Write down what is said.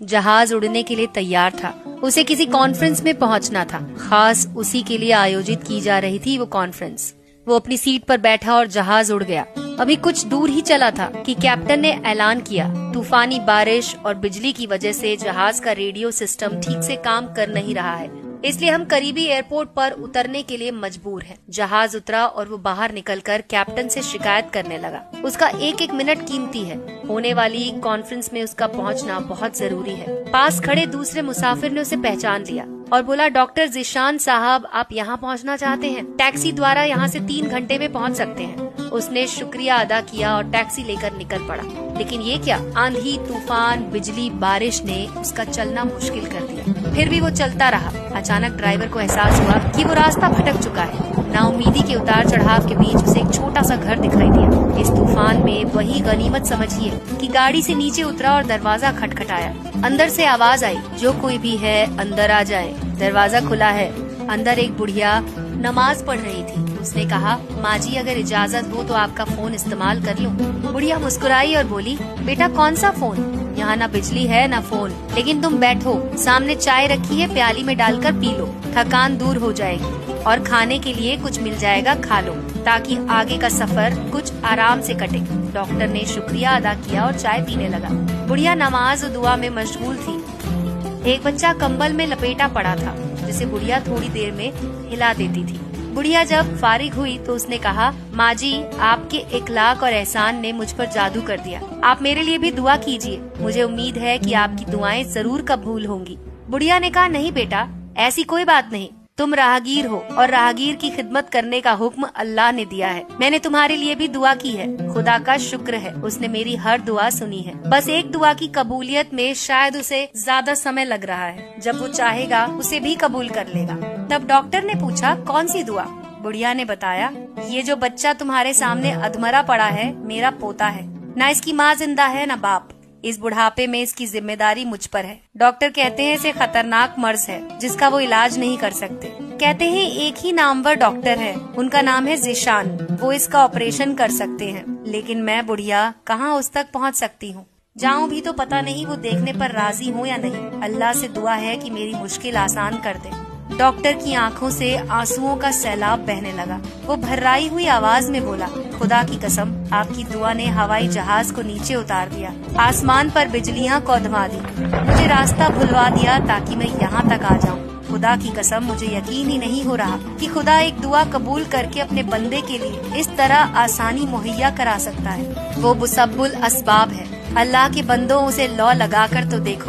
जहाज उड़ने के लिए तैयार था। उसे किसी कॉन्फ्रेंस में पहुंचना था, खास उसी के लिए आयोजित की जा रही थी वो कॉन्फ्रेंस। वो अपनी सीट पर बैठा और जहाज उड़ गया। अभी कुछ दूर ही चला था कि कैप्टन ने ऐलान किया, तूफानी बारिश और बिजली की वजह से जहाज का रेडियो सिस्टम ठीक से काम कर नहीं रहा है, इसलिए हम करीबी एयरपोर्ट पर उतरने के लिए मजबूर हैं। जहाज उतरा और वो बाहर निकलकर कैप्टन से शिकायत करने लगा। उसका एक एक मिनट कीमती है। होने वाली कॉन्फ्रेंस में उसका पहुंचना बहुत जरूरी है। पास खड़े दूसरे मुसाफिर ने उसे पहचान लिया और बोला, डॉक्टर ज़ीशान साहब, आप यहाँ पहुँचना चाहते हैं? टैक्सी द्वारा यहाँ से 3 घंटे में पहुँच सकते हैं। उसने शुक्रिया अदा किया और टैक्सी लेकर निकल पड़ा। लेकिन ये क्या, आंधी, तूफान, बिजली, बारिश ने उसका चलना मुश्किल कर दिया। फिर भी वो चलता रहा। अचानक ड्राइवर को एहसास हुआ कि वो रास्ता भटक चुका है। नाउमीदी के उतार चढ़ाव के बीच उसे एक छोटा सा घर दिखाई दिया। इस तूफान में वही गनीमत समझिए कि गाड़ी से नीचे उतरा और दरवाजा खटखटाया। अंदर से आवाज आई, जो कोई भी है अंदर आ जाए। दरवाजा खुला है। अंदर एक बुढ़िया नमाज पढ़ रही थी। उसने कहा, माँ जी, अगर इजाजत हो तो आपका फोन इस्तेमाल कर लूं। बुढ़िया मुस्कुराई और बोली, बेटा कौन सा फोन? यहाँ ना बिजली है ना फोन, लेकिन तुम बैठो, सामने चाय रखी है, प्याली में डालकर पी लो, थकान दूर हो जाएगी और खाने के लिए कुछ मिल जाएगा, खा लो, ताकि आगे का सफर कुछ आराम से कटे। डॉक्टर ने शुक्रिया अदा किया और चाय पीने लगा। बुढ़िया नमाज और दुआ में मशगूल थी। एक बच्चा कंबल में लपेटा पड़ा था, जिसे बुढ़िया थोड़ी देर में हिला देती थी। बुढ़िया जब फारिग हुई तो उसने कहा, माँ जी, आपके इखलाक और एहसान ने मुझ पर जादू कर दिया। आप मेरे लिए भी दुआ कीजिए। मुझे उम्मीद है कि आपकी दुआएं जरूर कबूल होंगी। बुढ़िया ने कहा, नहीं बेटा, ऐसी कोई बात नहीं। तुम राहगीर हो और राहगीर की खिदमत करने का हुक्म अल्लाह ने दिया है। मैंने तुम्हारे लिए भी दुआ की है। खुदा का शुक्र है, उसने मेरी हर दुआ सुनी है। बस एक दुआ की कबूलियत में शायद उसे ज्यादा समय लग रहा है। जब वो चाहेगा उसे भी कबूल कर लेगा। तब डॉक्टर ने पूछा, कौन सी दुआ? बुढ़िया ने बताया, ये जो बच्चा तुम्हारे सामने अधमरा पड़ा है, मेरा पोता है। न इसकी माँ जिंदा है न बाप। इस बुढ़ापे में इसकी जिम्मेदारी मुझ पर है। डॉक्टर कहते हैं इसे खतरनाक मर्ज है, जिसका वो इलाज नहीं कर सकते। कहते हैं एक ही नामवर डॉक्टर है, उनका नाम है ज़ीशान। वो इसका ऑपरेशन कर सकते हैं, लेकिन मैं बुढ़िया कहाँ उस तक पहुँच सकती हूँ? जाऊँ भी तो पता नहीं वो देखने पर राजी हो या नहीं। अल्लाह से दुआ है कि मेरी मुश्किल आसान कर दे। डॉक्टर की आंखों से आंसुओं का सैलाब बहने लगा। वो भर्राई हुई आवाज में बोला, खुदा की कसम, आपकी दुआ ने हवाई जहाज को नीचे उतार दिया, आसमान पर बिजलियां कौंधवा दी, मुझे रास्ता भुलवा दिया ताकि मैं यहाँ तक आ जाऊँ। खुदा की कसम, मुझे यकीन ही नहीं हो रहा कि खुदा एक दुआ कबूल करके अपने बंदे के लिए इस तरह आसानी मुहैया करा सकता है। वो मुसब्बुल असबाब है। अल्लाह के बंदों, उसे लौ लगाकर तो देखो।